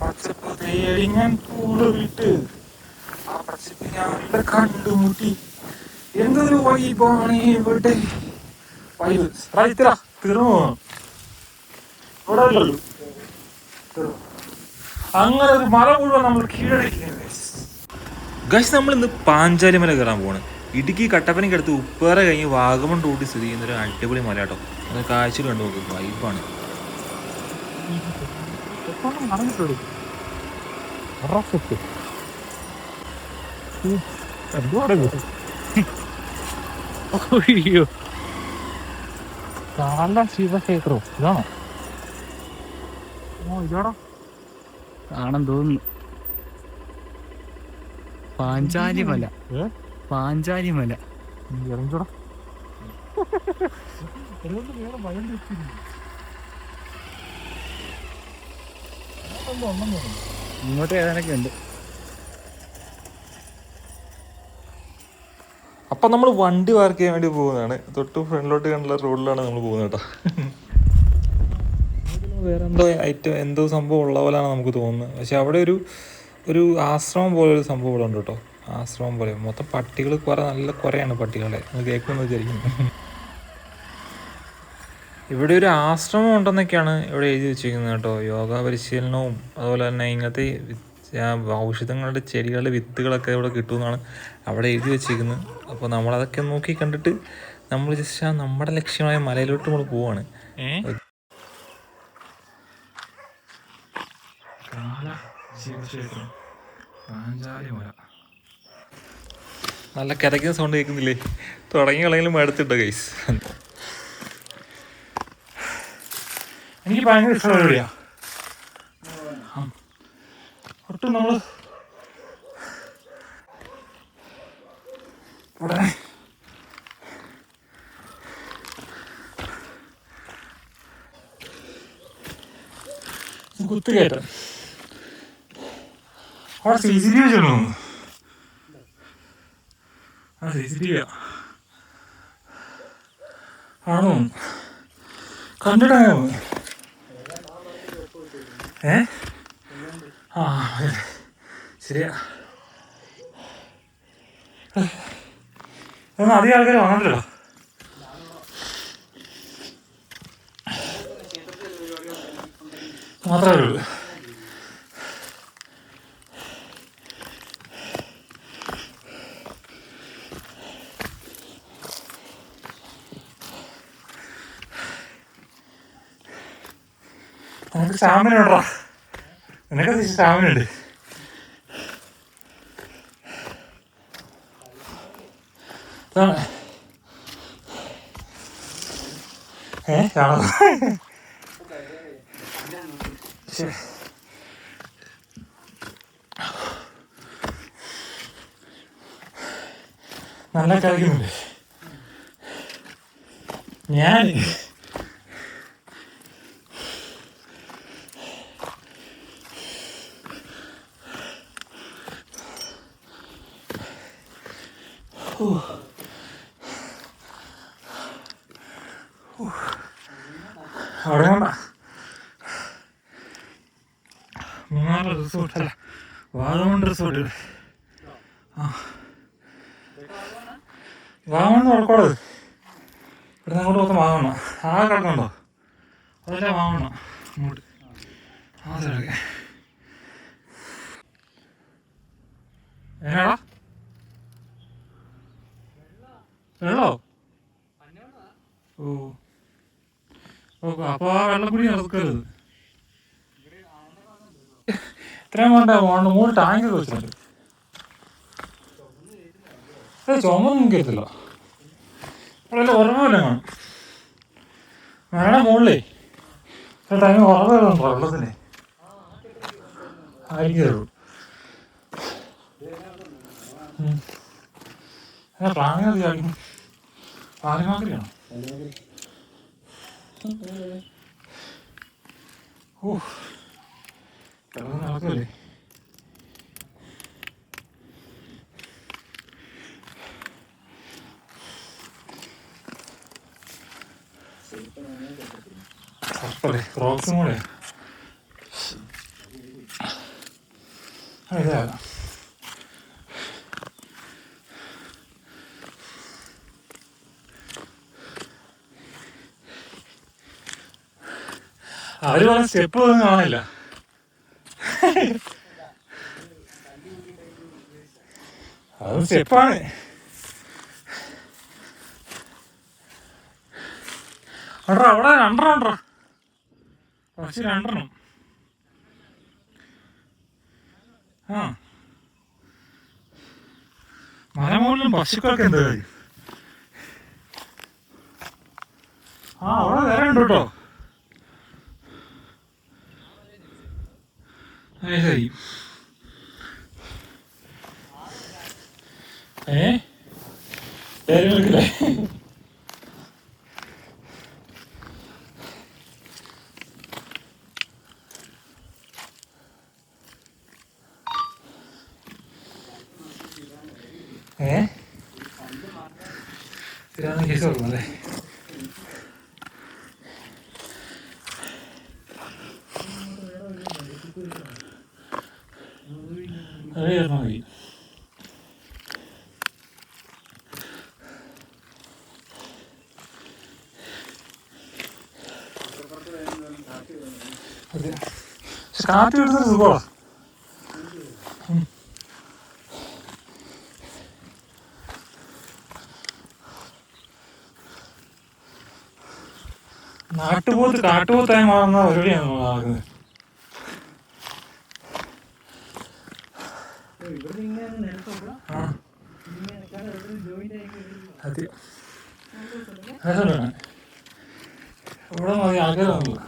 പച്ചപ്പ് തേടി ഞാൻ കൂടെ വിട്ട് ആ പച്ചപ്പിനെ അവിടെ കണ്ടുമുട്ടി. എന്തൊരു വൈബാണ് ഇവിടെ. വൈബ് റൈത്തരാ തീർന്നു ഇവിടെ ഉള്ളൂ. അങ്ങനെ ഒരു മല മുഴുവൻ നമ്മൾ കീഴടക്കിയാണ് ഗൈസ്. നമ്മൾ ഇന്ന് പാഞ്ചാലി മല കയറാൻ പോവാണ്. ഇടുക്കി കട്ടപ്പനയ്ക്ക് അടുത്ത് ഉപ്പേറ കഴിഞ്ഞ് വാഗമൺ റൂട്ടിൽ സ്ഥിതി ചെയ്യുന്ന ഒരു അടിപൊളി മല കേട്ടോ. അത് കാഴ്ചകൾ കണ്ടു നോക്കും, വൈബാണ്. ശിവക്ഷേത്രോ ഇതാണോ? ഇതാണോ കാണാൻ തോന്നുന്നു. പാഞ്ചാലിമല, പാഞ്ചാലിമല. ഇറങ്ങിച്ചോടാ. ഇങ്ങോട്ട് ഏതാനൊക്കെ ഉണ്ട്. അപ്പം നമ്മൾ വണ്ടി പാർക്ക് ചെയ്യാൻ വേണ്ടി പോകുന്നതാണ്. തൊട്ട് ഫ്രണ്ടിലോട്ട് കണ്ടുള്ള റോഡിലാണ് നമ്മൾ പോകുന്നത് കേട്ടോ. വേറെ എന്തോ ഐറ്റം എന്തോ സംഭവം ഉള്ള പോലെയാണ് നമുക്ക് തോന്നുന്നത്. പക്ഷെ അവിടെ ഒരു ആശ്രമം പോലെ ഒരു സംഭവം ഇവിടെ ഉണ്ട് കേട്ടോ. ആശ്രമം പോലെ മൊത്തം പട്ടികൾ നല്ല കുറയാണ് പട്ടികളെ. അത് കേൾക്കുമെന്ന് വിചാരിക്കുന്നു. ഇവിടെ ഒരു ആശ്രമം ഉണ്ടെന്നൊക്കെയാണ് ഇവിടെ എഴുതി വെച്ചിരിക്കുന്നത് കേട്ടോ. യോഗ പരിശീലനവും അതുപോലെ തന്നെ ഇങ്ങനത്തെ ഔഷധങ്ങളുടെ ചെടികളുടെ വിത്തുകളൊക്കെ ഇവിടെ കിട്ടുമെന്നാണ് അവിടെ എഴുതി വെച്ചിരിക്കുന്നത്. അപ്പോൾ നമ്മളതൊക്കെ നോക്കി കണ്ടിട്ട് നമ്മൾ ജസ്റ്റ് നമ്മുടെ ലക്ഷ്യമായ മലയിലോട്ട് നമ്മൾ പോവാണ്. നല്ല കിതയ്ക്കുന്ന സൗണ്ട് കേൾക്കുന്നില്ലേ? തുടങ്ങി കളയെങ്കിലും എടുത്തിട്ടോ ഗൈസ്. എനിക്ക് ഭയങ്കര ഇഷ്ടമുള്ള എവിടെയാ ഒട്ടും നമ്മള് ഉടനെ കുത്തുകയറ്റം. അവിടെ CCTV ചെയ്യണോ? CCTV ആണോ? കണ്ടിട്ടാണോ? ശരിയാ. അതൊന്നും അധികം ആൾക്കാർ വാങ്ങണ്ടല്ലോ. മാത്രമേ ഉള്ളൂ. നമുക്ക് സ്റ്റാമിന ഉണ്ടോ? നിനക്ക് സ്റ്റാമിന ഉണ്ട്. നല്ല കളിക്കുന്നുണ്ട് ഞാൻ. അവിടെ മൂന്നാർ റിസോർട്ട് അല്ല, വാഗമൺ റിസോർട്ട്. വാഗമൺ ഉറക്കോടത്. ഇവിടെ അങ്ങോട്ട് മൊത്തം വാഗമണ്ണ. ആ കിടക്കുന്നുണ്ടോ? അതല്ല വാഗമണ്ണ. അങ്ങോട്ട് ആ സൈഡൊക്കെ എന്നാടാ വെള്ളോ? അപ്പൊ ആ വെള്ളം കൂടി നടക്കരുത്. ഇത്രയും വേണ്ട 3 ടാങ്കൊക്കെ വെച്ചിട്ടുണ്ട്. ചുമൊന്നും കേട്ടില്ല. ഇവിടെ ഉറവില്ല കാണും. മഴയുടെ മുകളിലേ ടൈം ഉറവുണ്ടോ വെള്ളത്തിന് ആയിരിക്കും. പ്ലാങ്ങ ചാടിക്കും. പാലമാതിരിയാണോ? നടക്കല്ലേ? ക്രോക്സും കൂടെ ഇതാണ് അവര് പറഞ്ഞ സ്റ്റെപ്പ് ഒന്നും കാണാനില്ല. അത് സ്റ്റെപ്പാണ്. അവിടെ അവിടെ രണ്ടെണ്ണം ഉണ്ടോ? പക്ഷെ രണ്ടെണ്ണം. ആ മലമുകളിലും പശുക്കൾക്ക് എന്ത് കാര്യം? ആ അവിടെ വേറെ ഉണ്ട് കേട്ടോ. ശരി. പേരുകളില്ലേ? സ്ഥിരാന്ന് കേസ് കൊടുക്കും അല്ലേ? അത് ചേർന്നാൽ മതി. അതെ, പക്ഷെ കാറ്റ് കിട്ടുന്നത് സുഖമാണ്. നാട്ടുപോത്ത് കാട്ടുപോത്തായി മാറുന്ന പരിപാടിയാണ് നമ്മൾ ആകുന്നത്. അതെ, ഇവിടെ മതി ആൾക്കാരൊന്നുമില്ല.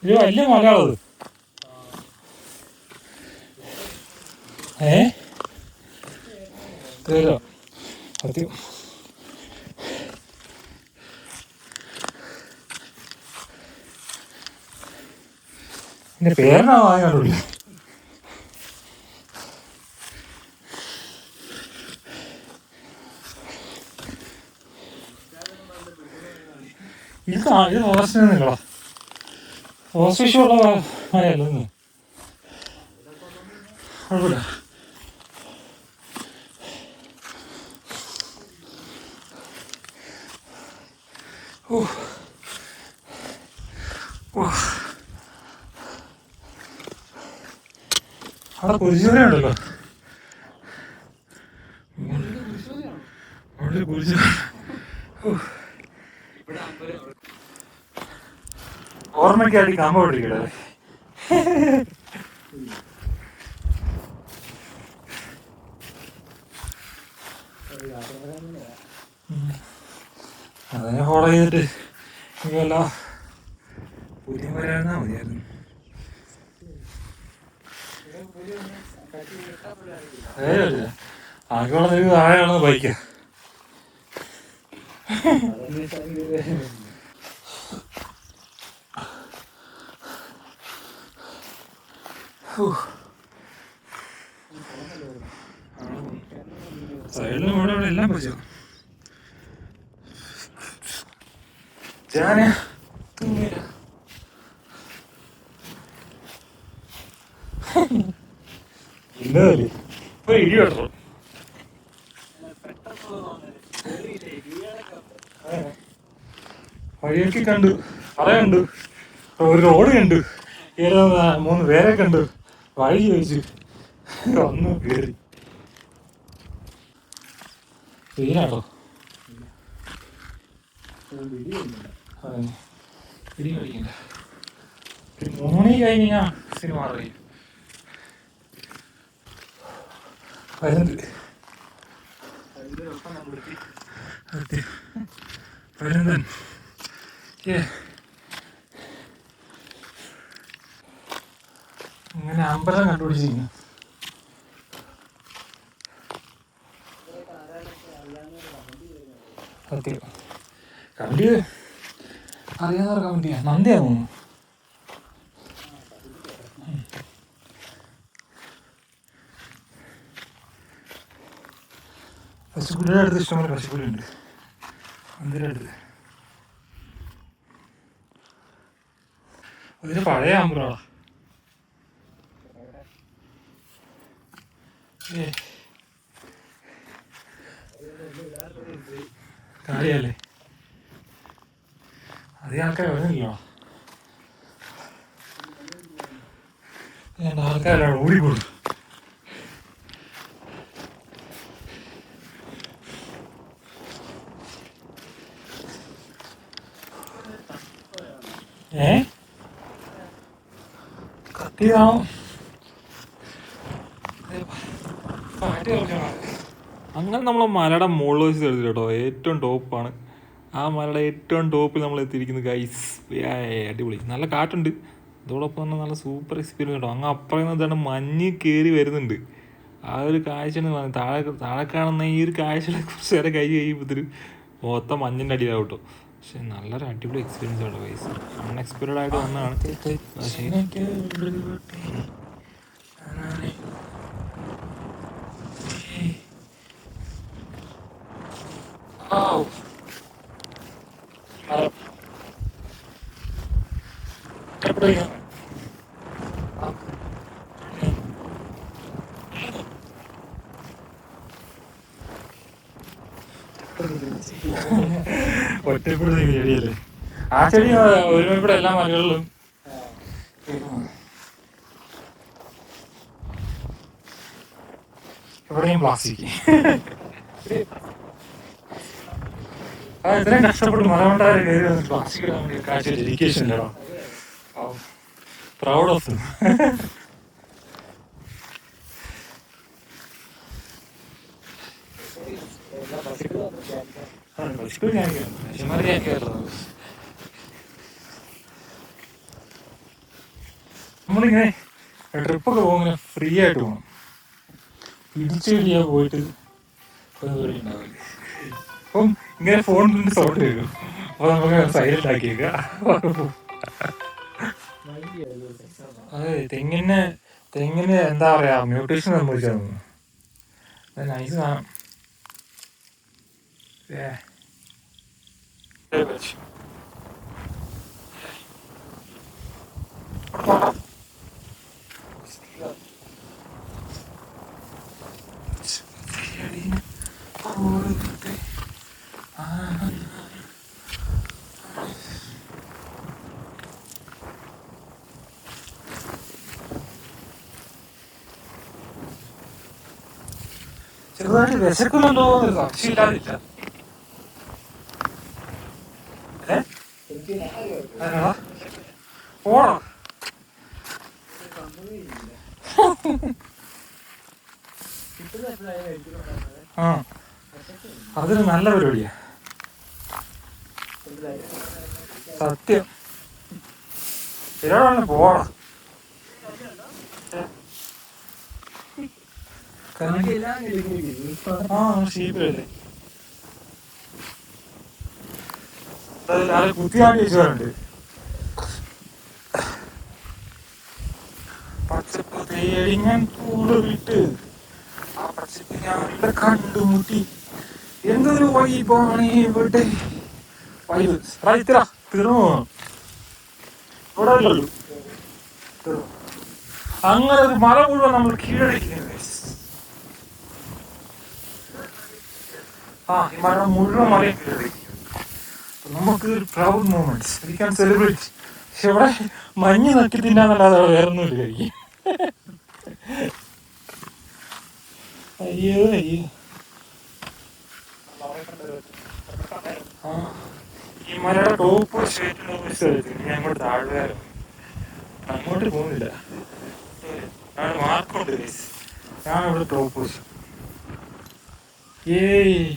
ഇത് വലിയ മലയാളത്. തരോ സത്യം. എന്റെ പേരെന്നാ വാങ്ങാറുള്ളൂ. ഇത് ഫോറസ്റ്റ് നിങ്ങളാ? ഫോറസ്റ്റ് ഇഷ്യൂ ഉള്ള മലയല്ലെന്ന് കുഴപ്പമില്ല. അവിടെ കുരിശുമലയുണ്ടല്ലോ. അവിടെ കുരിശു ഓർമ്മയ്ക്കായിട്ട് കമ്പ പിടിക്കട്ടെ. അതിനെ ഫോളോ ചെയ്തിട്ട് എനിക്കല്ല പുതിയ വരാനാ മതിയായിരുന്നു. ആകെയുള്ള നിനക്ക് താഴെയാണ് ബൈക്ക്. സൈഡിലും ഇവിടെ ഇവിടെ എല്ലാം പറ്റോ. ഞാന് ഇന്നല്ലേ ഇപ്പൊ ഇടി വെട്ടോ. വഴിയൊക്കെ കണ്ടു, പറ കണ്ടു, ഒരു റോഡ് കണ്ടു, 3 പേരെ കണ്ടു, വഴി ചോദിച്ചു, ഒന്ന് കയറി. വെയിലാട്ടോ. ഇടി കളിക്കണ്ട. 3 മണി കഴിഞ്ഞാ സിനിമ അറിയും വരുന്നുണ്ട്. വരുന്നൻ അങ്ങനെ അമ്പലം കണ്ടുപിടിച്ചിരിക്കുന്നു. സത്യം കമന്റ് അറിയാതെ കമന്റ് നന്ദിയാ തോന്നുന്നു. പശുക്കുട്ടിയുടെ അടുത്ത് ഇഷ്ടംപോലെ പശുക്കുട്ടി ഉണ്ട്. അതിൻ്റെ അടുത്ത് അതിന് പഴയ ആമ്പുകളാ. കാര്യല്ലേ അതേ ആൾക്കാർ വരുന്നില്ലോ. ആൾക്കാരാണ് ഓടിക്കൊടു. കത്തിയതാണോ? അങ്ങനെ നമ്മൾ മലയുടെ മുകളിൽ വെച്ച് എടുത്തില്ല കേട്ടോ. ഏറ്റവും ടോപ്പാണ്. ആ മലയുടെ ഏറ്റവും ടോപ്പിൽ നമ്മൾ എത്തിയിരിക്കുന്നത് ഗൈസ്. അടിപൊളി, നല്ല കാറ്റുണ്ട്. ഇതോടൊപ്പം തന്നെ നല്ല സൂപ്പർ എക്സ്പീരിയൻസ് കേട്ടോ. അങ്ങ് അപ്പുറം എന്താണ് മഞ്ഞ് കയറി വരുന്നുണ്ട്. ആ ഒരു കാഴ്ചയാണ് താഴെ കാണുന്ന ഈ ഒരു കാഴ്ചകളെ കുറച്ച് നേരം കൈ കഴിയുമ്പോഴത്തേന് മൊത്തം മഞ്ഞിൻ്റെ അടിയിലാവും കേട്ടോ. പക്ഷെ നല്ലൊരു അടിപൊളി എക്സ്പീരിയൻസ് കേട്ടോ ഗൈസ്. അൺഎക്സ്പെക്റ്റഡ് ആയിട്ട് വന്നതാണ്. ഒറ്റപ്പെടുന്ന ചെടിയല്ലേ ആ ചെടി. ഒരുമിവിടെ എല്ലാ മലകളിലും ഇവിടെയും പ്ലാസ്റ്റിക്. ഇത്രയും കഷ്ടപ്പെട്ട് മലമണ്ടാരെ കയറി പ്ലാസ്റ്റിക് കാഴ്ച ഡെഡിക്കേഷൻ അല്ലേടോ. Proud of them. നമ്മളിങ്ങനെ ട്രിപ്പൊക്കെ പോകുമ്പോൾ ഫ്രീ ആയിട്ട് പോകണം. ഇടിച്ചു കിട്ടിയാൽ പോയിട്ട് ഉണ്ടാവില്ല. അപ്പം ഇങ്ങനെ ഫോണിൻ്റെ സൗണ്ട് കേൾക്കും. അപ്പോൾ നമുക്ക് സൈലന്റ് ആക്കിയേക്കുക. അതെ, തെങ്ങിന് എന്താ പറയാ മ്യൂട്ടേഷൻ സംഭവിച്ചാൽ നൈസ് കാണാം. ചെറുതായിട്ട് വിശക്കുന്നുണ്ടോ എന്നൊരു സംശയമില്ലാതില്ല. പോണോ? ആ, അതൊരു നല്ല പരിപാടിയാ സത്യം. എവിടെയാണ് പോണം? ഷീപ്പല്ലേ കുത്തിയാണ്ടി വെച്ചാറുണ്ട്. പച്ചപ്പ് തേടി ഞാൻ കൂടെ വിട്ട് ആ പച്ചപ്പ് ഞാൻ ഇവിടെ കണ്ടുമുട്ടി. എന്തൊരു വൈബാണ് ഇവിടെ. വൈബ് റൈത്തരാ തീർന്നു ഇവിടെ ഉള്ളൂ. അങ്ങനെ ഒരു മല മുഴുവൻ നമ്മൾ കീഴടക്കുന്നത്. ഈ മല മുഴുവൻ മലയും കീഴടക്കി. നമുക്ക് ഒരു proud moments we can celebrate. പക്ഷെ ഇവിടെ മഞ്ഞ് നക്കി തിന്നാന്നല്ലാതെ വേറൊന്നുമില്ല കഴിക്കും. അയ്യോ അയ്യോ. ഈ മലയുടെ ടോപ്പ് ഞാൻ അങ്ങോട്ട് താഴെ അങ്ങോട്ട് പോകുന്നില്ല. ഞാൻ മാർക്കുണ്ട്. ഞാൻ ഇവിടെ ടോപ്പ്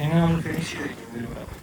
എങ്ങനെ നമ്മൾ ഫിനിഷ് ചെയ്തിരിക്കും.